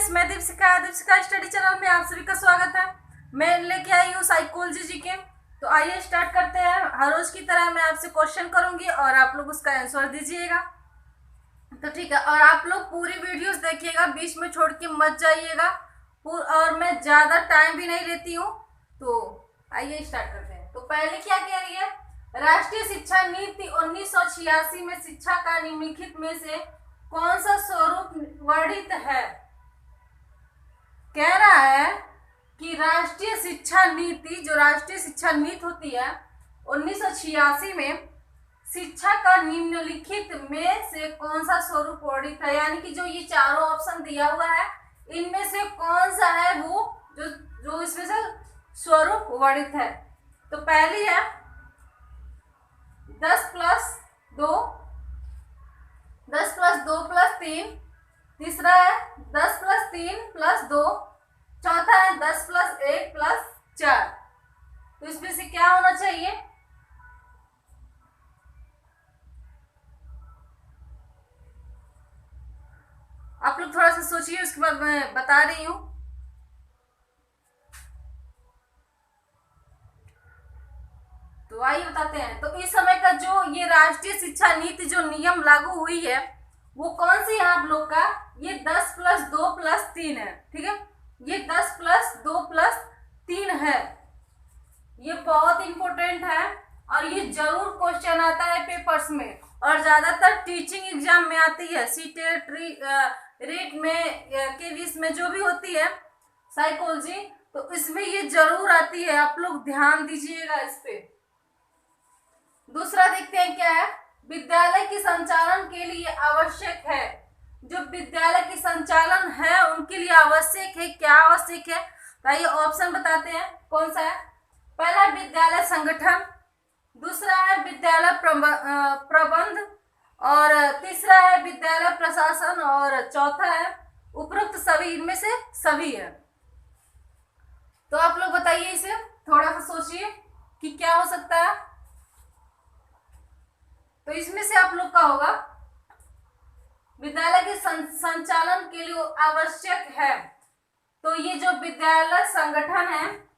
Friends, मैं Deepika study channel में आप सभी का स्वागत है। मैं लेके आई हूँ साइकोलॉजी जीके। तो आइए स्टार्ट करते हैं। हर रोज की तरह मैं आपसे क्वेश्चन करूंगी और आप लोग उसका आंसर दीजिएगा। तो ठीक है, और आप लोग पूरी वीडियोस देखिएगा, बीच में छोड़ के मत जाइएगा। और मैं ज़्यादा टाइम भी नहीं लेती हूँ। तो आइए स्टार्ट करते हैं। तो पहले क्या कह रही है, राष्ट्रीय शिक्षा नीति 1986 में शिक्षा का निम्नलिखित में से कौन सा स्वरूप वर्णित है। कह रहा है कि राष्ट्रीय शिक्षा नीति, जो राष्ट्रीय शिक्षा नीति होती है 1986 में, शिक्षा का निम्नलिखित में से कौन सा स्वरूप वर्णित है। यानी कि जो ये चारों ऑप्शन दिया हुआ है, इनमें से कौन सा है वो जो इसमें से स्वरूप वर्णित है। तो पहली है 10+2 + 3। तीसरा है 10+3+2। चौथा है 10+1+4। तो इसमें से क्या होना चाहिए। आप लोग थोड़ा सा सोचिए, उसके बाद मैं बता रही हूं। तो आइए बताते हैं। तो इस समय का जो ये राष्ट्रीय शिक्षा नीति जो नियम लागू हुई है, वो कौन सी है आप लोग का, ये 10+2+3 है। ठीक है, ये 10+2+3 है। ये बहुत इंपॉर्टेंट है और ये जरूर क्वेश्चन आता है पेपर्स में, और ज्यादातर टीचिंग एग्जाम में आती है। सीटेट रीट में केवीएस में जो भी होती है साइकोलॉजी, तो इसमें ये जरूर आती है। आप लोग ध्यान दीजिएगा इस पे। दूसरा देखते हैं क्या है, विद्यालय के संचालन के लिए आवश्यक है। जो विद्यालय के संचालन है उनके लिए आवश्यक है, क्या आवश्यक है। तो ये ऑप्शन बताते हैं कौन सा है। पहला विद्यालय संगठन, दूसरा है विद्यालय प्रबंध, और तीसरा है विद्यालय प्रशासन, और चौथा है उपरोक्त सभी। इनमें से सभी है। तो आप लोग बताइए, इसे थोड़ा सा सोचिए कि क्या हो सकता है। तो इसमें से आप लोग का होगा विद्यालय के संचालन के लिए आवश्यक है। तो ये जो विद्यालय संगठन है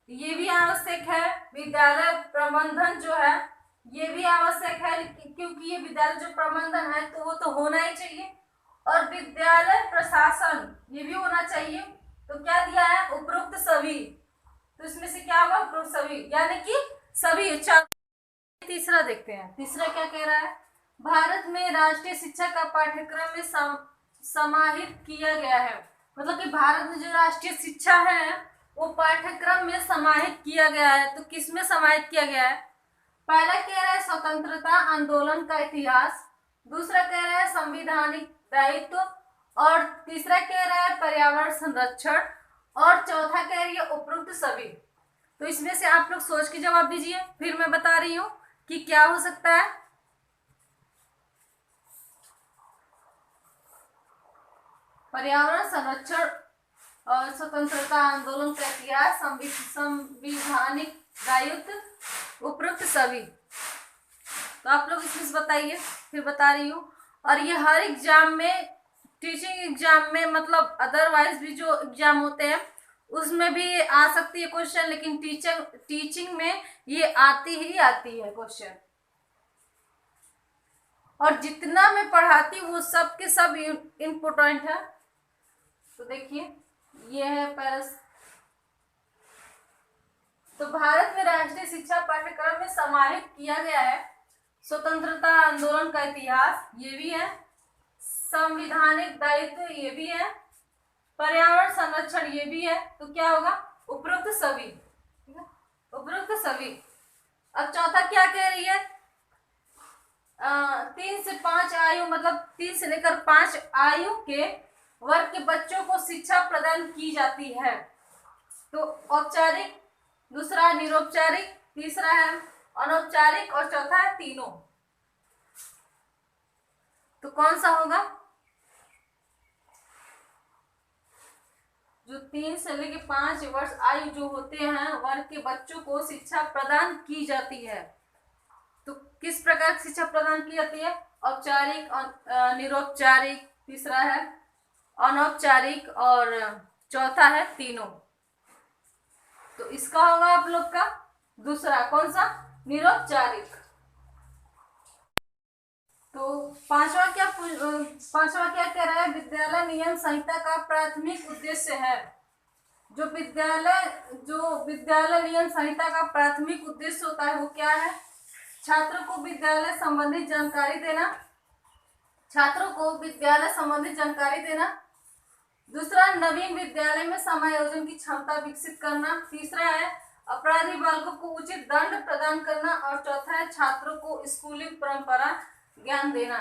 ये भी आवश्यक है। विद्यालय प्रबंधन जो है ये भी आवश्यक है, क्योंकि ये विद्यालय जो प्रबंधन है तो वो तो होना ही चाहिए। और विद्यालय प्रशासन ये भी होना चाहिए। तो क्या दिया है, उपरोक्त सभी। तो इसमें से क्या होगा, उपरोक्त सभी, यानी कि सभी। तीसरा देखते हैं। तीसरा क्या कह रहा है, भारत में राष्ट्रीय शिक्षा का पाठ्यक्रम में समाहित किया गया है। मतलब कि भारत में जो राष्ट्रीय शिक्षा है वो पाठ्यक्रम में समाहित किया गया है। तो किस में समाहित किया गया है। पहला कह रहा है स्वतंत्रता आंदोलन का इतिहास, दूसरा कह रहा है संवैधानिक दायित्व, और तीसरा कह रहा है पर्यावरण संरक्षण, और चौथा कह रही है उपरोक्त सभी। तो इसमें से आप लोग सोच के जवाब दीजिए, फिर मैं बता रही हूँ कि क्या हो सकता है। पर्यावरण संरक्षण और स्वतंत्रता आंदोलन का इतिहास, संवैधानिक दायित्व, उपरोक्त सभी। तो आप लोग इसमें से बताइए, फिर बता रही हूँ। और ये हर एग्जाम में, टीचिंग एग्जाम में, मतलब अदरवाइज भी जो एग्जाम होते हैं उसमें भी आ सकती है क्वेश्चन, लेकिन टीचिंग में ये आती ही आती है क्वेश्चन। और जितना मैं पढ़ाती हूँ वो सब के सब इम्पोर्टेंट है। तो देखिए ये है पहला। तो भारत में राष्ट्रीय शिक्षा पाठ्यक्रम में समाहित किया गया है स्वतंत्रता आंदोलन का इतिहास, ये भी है, संवैधानिक दायित्व ये भी है, पर्यावरण संरक्षण ये भी है। तो क्या होगा, उपरोक्त सभी। उपरोक्त सभी। अब चौथा क्या कह रही है, 3 से 5 आयु, मतलब 3 से लेकर 5 आयु के वर्ग के बच्चों को शिक्षा प्रदान की जाती है। तो औपचारिक, दूसरा निरौपचारिक, तीसरा है अनौपचारिक, और चौथा है तीनों। तो कौन सा होगा, जो 3 से लेकर 5 वर्ष आयु जो होते हैं वर्ग के बच्चों को शिक्षा प्रदान की जाती है। तो किस प्रकार की शिक्षा प्रदान की जाती है, औपचारिक, निरौपचारिक, तीसरा है अनौपचारिक और चौथा है तीनों। तो इसका होगा आप लोग का दूसरा कौन सा, निरौपचारिक। तो पांचवा क्या कह रहा है, विद्यालय नियम संहिता का प्राथमिक उद्देश्य है। जो विद्यालय नियम संहिता का प्राथमिक उद्देश्य होता है वो क्या है, छात्रों को विद्यालय संबंधित जानकारी देना, दूसरा नवीन विद्यालय में समायोजन की क्षमता विकसित करना, तीसरा है अपराधी बालकों को उचित दंड प्रदान करना, और चौथा है छात्रों को स्कूलिंग परंपरा ज्ञान देना।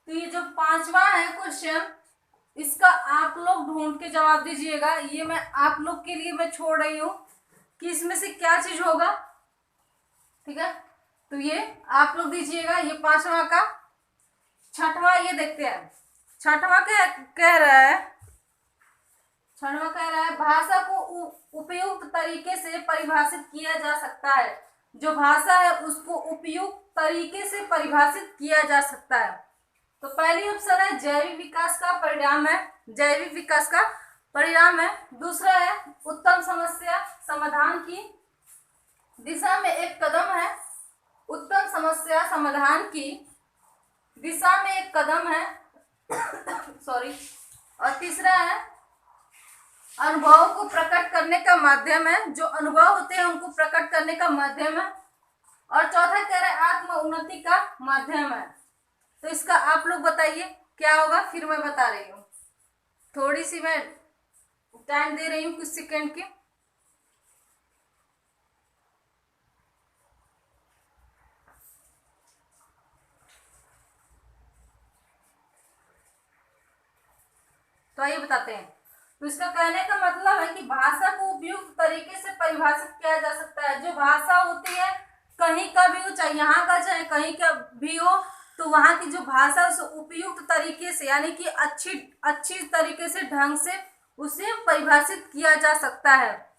तो ये जो पांचवा है क्वेश्चन, इसका आप लोग ढूंढ के जवाब दीजिएगा। ये मैं आप लोग के लिए मैं छोड़ रही हूँ कि इसमें से क्या चीज होगा, ठीक है। तो ये आप लोग दीजिएगा, ये पांचवा का। छठवां ये देखते हैं, छठवां क्या कह रहा है, भाषा को उपयुक्त तरीके से परिभाषित किया जा सकता है। जो भाषा है उसको उपयुक्त तरीके से परिभाषित किया जा सकता है। तो पहली ऑप्शन है जैविक विकास का परिणाम है, दूसरा है उत्तम समस्या समाधान की दिशा में एक कदम है, सॉरी। और तीसरा है अनुभव को प्रकट करने का माध्यम है, जो अनुभव होते हैं उनको प्रकट करने का माध्यम है। और चौथा कह रहा है आत्म उन्नति का माध्यम है। तो इसका आप लोग बताइए क्या होगा, फिर मैं बता रही हूँ। थोड़ी सी मैं टाइम दे रही हूँ, कुछ सेकंड की। तो आइए बताते हैं। तो इसका कहने का मतलब है कि भाषा को उपयुक्त तरीके से परिभाषित किया जा सकता है। जो भाषा होती है कहीं का भी हो, चाहे यहाँ का चाहे कहीं का भी हो, तो वहाँ की जो भाषा उसे उपयुक्त तरीके से यानी कि अच्छी तरीके से ढंग से उसे परिभाषित किया जा सकता है।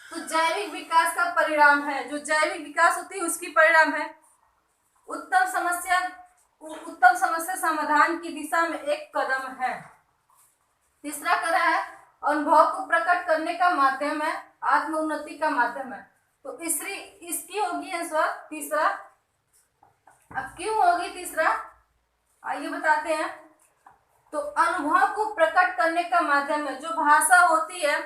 तो जैविक विकास का परिणाम है, जो जैविक विकास होती है उसकी परिणाम है उत्तम समस्या समाधान की दिशा में एक कदम है। तीसरा कह रहा है अनुभव को प्रकट करने का माध्यम है, आत्म उन्नति का माध्यम है। तो इसकी होगी आंसर तीसरा। अब क्यों होगी तीसरा, आइए बताते हैं। तो अनुभव को प्रकट करने का माध्यम है, जो भाषा होती है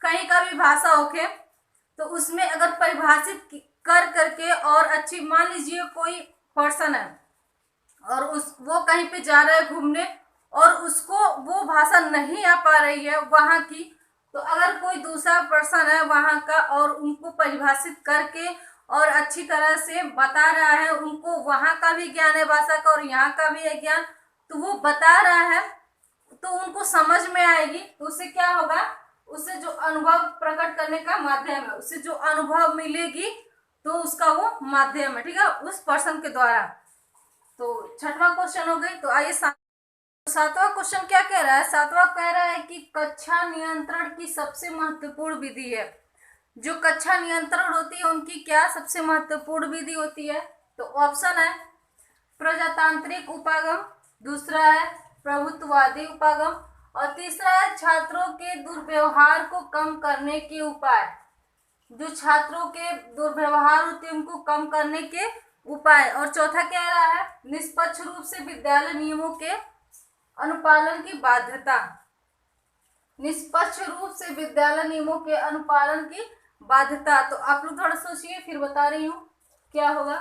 कहीं का भी भाषा होके, तो उसमें अगर परिभाषित कर करके और अच्छी, मान लीजिए कोई पर्सन है और वो कहीं पे जा रहा है घूमने और उसको वो भाषा नहीं आ पा रही है वहाँ की, तो अगर कोई दूसरा पर्सन है वहाँ का और उनको परिभाषित करके और अच्छी तरह से बता रहा है, उनको वहाँ का भी ज्ञान है भाषा का और यहाँ का भी है ज्ञान, तो वो बता रहा है तो उनको समझ में आएगी। तो उससे क्या होगा, उससे जो अनुभव प्रकट करने का माध्यम है, उससे जो अनुभव मिलेगी तो उसका वो माध्यम है, ठीक है, उस पर्सन के द्वारा। तो छठवां क्वेश्चन हो गई। तो आइए सातवां क्वेश्चन क्या कह रहा है, सातवां कह रहा है कि कक्षा नियंत्रण की सबसे महत्वपूर्ण विधि है। जो कक्षा नियंत्रण होती है उनकी क्या सबसे महत्वपूर्ण विधि होती है। तो ऑप्शन है प्रजातांत्रिक उपागम, दूसरा है प्रभुत्ववादी उपागम, और तीसरा है छात्रों के दुर्व्यवहार को कम करने के उपाय। जो छात्रों के दुर्व्यवहार होते हैं उनको कम करने के उपाय। और चौथा कह रहा है निष्पक्ष रूप से विद्यालय नियमों के अनुपालन की बाध्यता। निष्पक्ष रूप से विद्यालय नियमों के अनुपालन की बाध्यता। तो आप लोग थोड़ा सोचिए, फिर बता रही हूँ क्या होगा।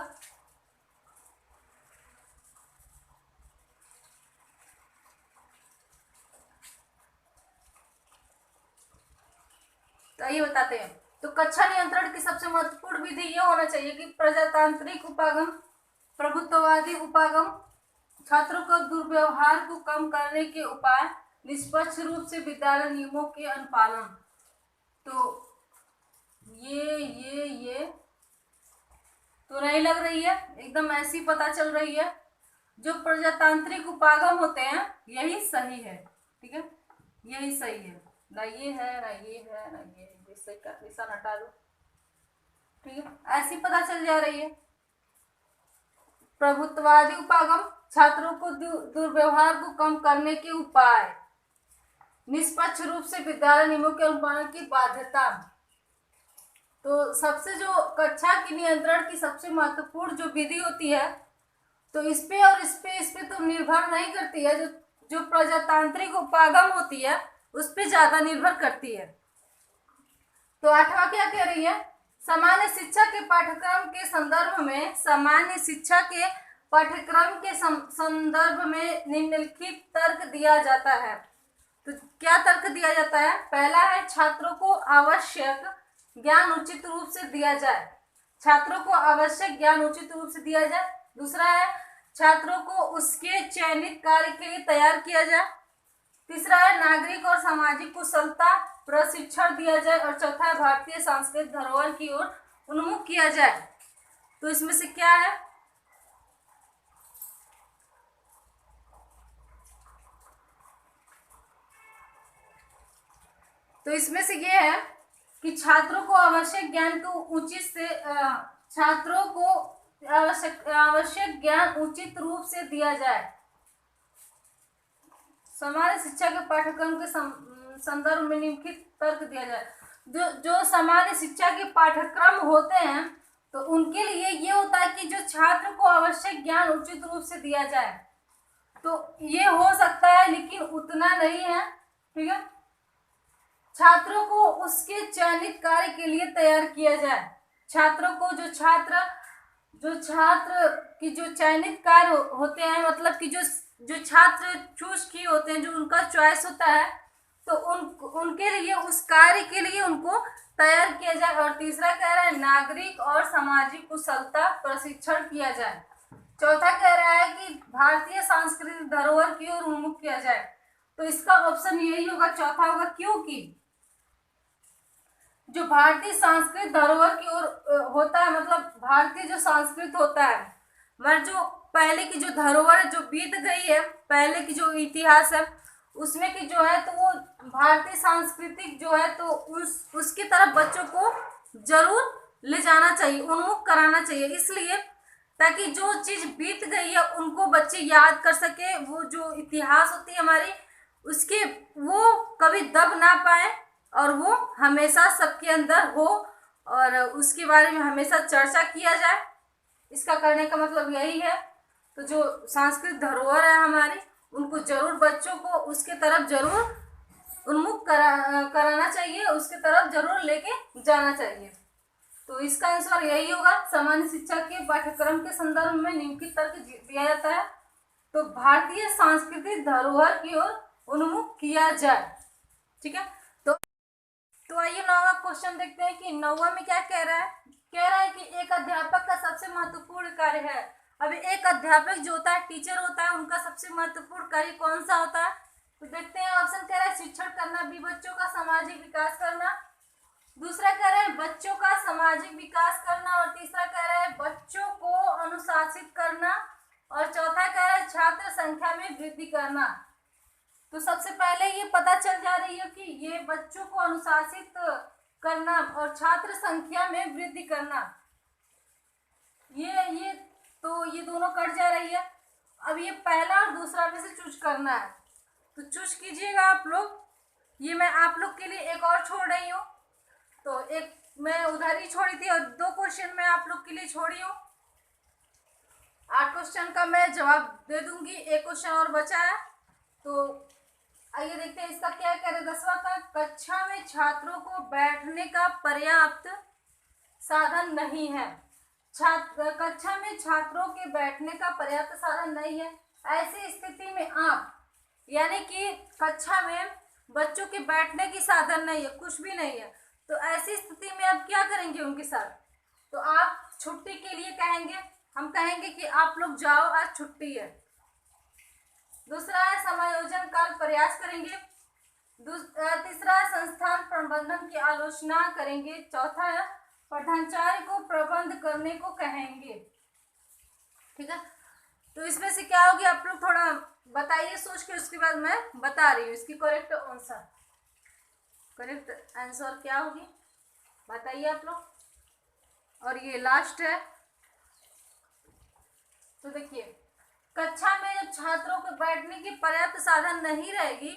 तो ये बताते हैं। तो कक्षा नियंत्रण की सबसे महत्वपूर्ण विधि ये होना चाहिए कि प्रजातांत्रिक उपागम, प्रभुत्ववादी उपागम, छात्रों को दुर्व्यवहार को कम करने के उपाय, निष्पक्ष रूप से विद्यालय नियमों के अनुपालन। तो ये तो नहीं लग रही है, एकदम ऐसी पता चल रही है। जो प्रजातांत्रिक उपागम होते हैं यही सही है, ठीक है, यही सही है, ना ये है ना ये है ना ये, निशान हटा दो, ठीक है, ऐसी पता चल जा रही है। प्रभुत्ववादी उपागम छात्रों को दुर्व्यवहार को कम करने के उपाय, निष्पक्ष रूप से विद्यालय नियमों के अनुपालन की बाध्यता। तो सबसे जो कक्षा के नियंत्रण की सबसे महत्वपूर्ण जो विधि होती है, तो इस पे तो निर्भर नहीं करती है, जो प्रजातांत्रिक उपागम होती है उस पे ज्यादा निर्भर करती है। तो 8वां क्या कह रही है, सामान्य शिक्षा के पाठ्यक्रम के संदर्भ में, सामान्य शिक्षा के पाठ्यक्रम के संदर्भ में निम्नलिखित तर्क दिया जाता है। तो क्या तर्क दिया जाता है, पहला है छात्रों को आवश्यक ज्ञान उचित रूप से दिया जाए, छात्रों को आवश्यक ज्ञान उचित रूप से दिया जाए। दूसरा है छात्रों को उसके चयनित कार्य के लिए तैयार किया जाए। तीसरा है नागरिक और सामाजिक कुशलता प्रशिक्षण दिया जाए। और चौथा है भारतीय सांस्कृतिक धरोहर की ओर उन्मुख किया जाए। तो इसमें से क्या है, तो इसमें से ये है कि छात्रों को आवश्यक ज्ञान को उचित से छात्रों को आवश्यक ज्ञान उचित रूप से दिया जाए, सामान्य शिक्षा के पाठ्यक्रम के संदर्भ में निम्नलिखित तर्क दिया जाए। जो सामान्य शिक्षा के पाठ्यक्रम होते हैं तो उनके लिए ये होता है कि जो छात्र को आवश्यक ज्ञान उचित रूप से दिया जाए। तो ये हो सकता है लेकिन उतना नहीं है, ठीक है। छात्रों को उसके चयनित कार्य के लिए तैयार किया जाए, छात्रों को जो छात्र की जो चयनित कार्य होते हैं, मतलब कि जो छात्र चूज किए होते हैं, जो उनका चॉइस होता है, तो उनके लिए उस कार्य के लिए उनको तैयार किया जाए। और तीसरा कह रहा है नागरिक और सामाजिक कुशलता प्रशिक्षण किया जाए। चौथा कह रहा है कि भारतीय सांस्कृतिक धरोहर की ओर उन्मुख किया जाए। तो इसका ऑप्शन यही होगा, चौथा होगा, क्योंकि जो भारतीय सांस्कृतिक धरोहर की ओर होता है, मतलब भारतीय जो संस्कृत होता है, मतलब जो पहले की जो धरोहर जो बीत गई है, पहले की जो इतिहास है उसमें की जो है, तो वो भारतीय सांस्कृतिक जो है तो उसकी तरफ बच्चों को जरूर ले जाना चाहिए, उन्मुख कराना चाहिए, इसलिए ताकि जो चीज बीत गई है उनको बच्चे याद कर सके, वो जो इतिहास होती है हमारी उसके वो कभी दब ना पाए और वो हमेशा सबके अंदर हो और उसके बारे में हमेशा चर्चा किया जाए। इसका करने का मतलब यही है। तो जो सांस्कृतिक धरोहर है हमारी, उनको जरूर बच्चों को उसके तरफ जरूर उन्मुख कराना चाहिए, उसके तरफ जरूर लेके जाना चाहिए। तो इसका आंसर यही होगा, सामान्य शिक्षा के पाठ्यक्रम के संदर्भ में निम्नलिखित तर्क दिया जाता है तो भारतीय सांस्कृतिक धरोहर की ओर उन्मुख किया जाए, ठीक है। तो आइए 9वां क्वेश्चन देखते हैं कि 9वां में क्या कह रहा है। कह रहा है कि एक अध्यापक का सबसे महत्वपूर्ण कार्य है। अब एक अध्यापक जो होता है, टीचर होता है, उनका सबसे महत्वपूर्ण कार्य कौन सा होता है, तो देखते हैं। ऑप्शन कह रहा है शिक्षण करना, बी बच्चों का सामाजिक विकास करना, दूसरा कह रहा है बच्चों का सामाजिक विकास करना, और तीसरा कह रहा है बच्चों को अनुशासित करना, और चौथा कह रहा है छात्र संख्या में वृद्धि करना। तो सबसे पहले ये पता चल जा रही है कि ये बच्चों को अनुशासित करना और छात्र संख्या में वृद्धि करना, ये दोनों कट जा रही है। अब ये पहला और दूसरा में से चूज करना है, तो चूज कीजिएगा आप लोग। ये मैं आप लोग के लिए एक और छोड़ रही हूँ, तो एक मैं उधर ही छोड़ी थी और 2 क्वेश्चन मैं आप लोग के लिए छोड़ी हूँ। 8 क्वेश्चन का मैं जवाब दे दूंगी, एक क्वेश्चन और बचा है। तो आइए देखते हैं इसका क्या कह रहे। 10वां का, कक्षा में छात्रों को बैठने का पर्याप्त साधन नहीं है। कक्षा में छात्रों के बैठने का पर्याप्त साधन नहीं है। ऐसी स्थिति में आप, यानी कि कक्षा में बच्चों के बैठने की साधन नहीं है, कुछ भी नहीं है, तो ऐसी स्थिति में आप क्या करेंगे उनके साथ, तो आप छुट्टी के लिए कहेंगे। हम कहेंगे कि आप लोग जाओ, आज छुट्टी है। दूसरा है समायोजन काल प्रयास करेंगे। तीसरा संस्थान प्रबंधन की आलोचना करेंगे। चौथा है प्रधानाचार्य को प्रबंध करने को कहेंगे, ठीक है। तो इसमें से क्या होगी आप लोग थोड़ा बताइए सोच के, उसके बाद मैं बता रही हूँ इसकी करेक्ट आंसर क्या होगी, बताइए आप लोग। और ये लास्ट है, तो देखिए कक्षा में जब छात्रों के बैठने की पर्याप्त साधन नहीं रहेगी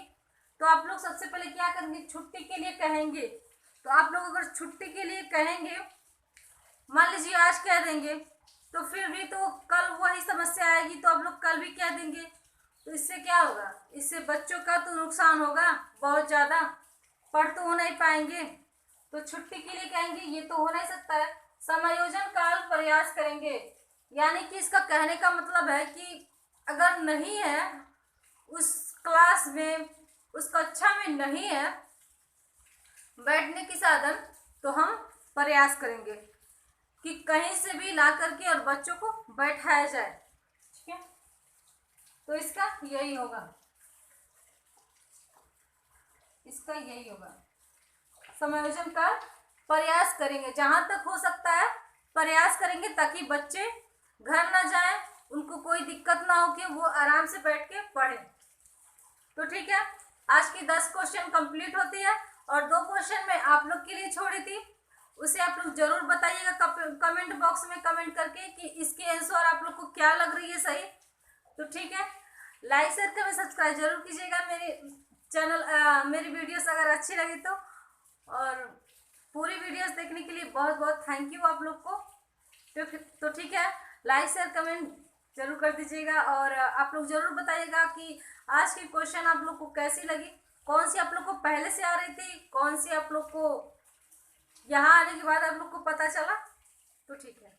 तो आप लोग सबसे पहले क्या करेंगे, छुट्टी के लिए कहेंगे। तो आप लोग अगर छुट्टी के लिए कहेंगे, मान लीजिए आज कह देंगे, तो फिर भी तो कल वही समस्या आएगी, तो आप लोग कल भी कह देंगे। तो इससे क्या होगा, इससे बच्चों का तो नुकसान होगा बहुत ज़्यादा, पढ़ तो हो नहीं पाएंगे। तो छुट्टी के लिए कहेंगे ये तो हो नहीं सकता है। समायोजन काल प्रयास करेंगे, यानी कि इसका कहने का मतलब है कि अगर नहीं है उस क्लास में, उस कक्षा में नहीं है बैठने की साधन, तो हम प्रयास करेंगे कि कहीं से भी ला करके और बच्चों को बैठाया जाए। ठीक है, तो इसका यही होगा, इसका यही होगा, समायोजन का प्रयास करेंगे, जहां तक हो सकता है प्रयास करेंगे ताकि बच्चे घर ना जाएं, उनको कोई दिक्कत ना हो कि वो आराम से बैठ के पढ़े। तो ठीक है, आज की 10 क्वेश्चन कंप्लीट होती है और 2 क्वेश्चन मैं आप लोग के लिए छोड़ी थी, उसे आप लोग जरूर बताइएगा कमेंट बॉक्स में कमेंट करके कि इसकी आंसर आप लोग को क्या लग रही है सही। तो ठीक है, लाइक शेयर कमेंट सब्सक्राइब जरूर कीजिएगा मेरे चैनल, मेरी वीडियोस अगर अच्छी लगी तो। और पूरी वीडियोस देखने के लिए बहुत बहुत थैंक यू आप लोग को। तो ठीक है, लाइक शेयर कमेंट जरूर कर दीजिएगा और आप लोग जरूर बताइएगा कि आज की क्वेश्चन आप लोग को कैसी लगी, कौन सी आप लोग को पहले से आ रही थी, कौन सी आप लोग को यहाँ आने के बाद आप लोग को पता चला। तो ठीक है।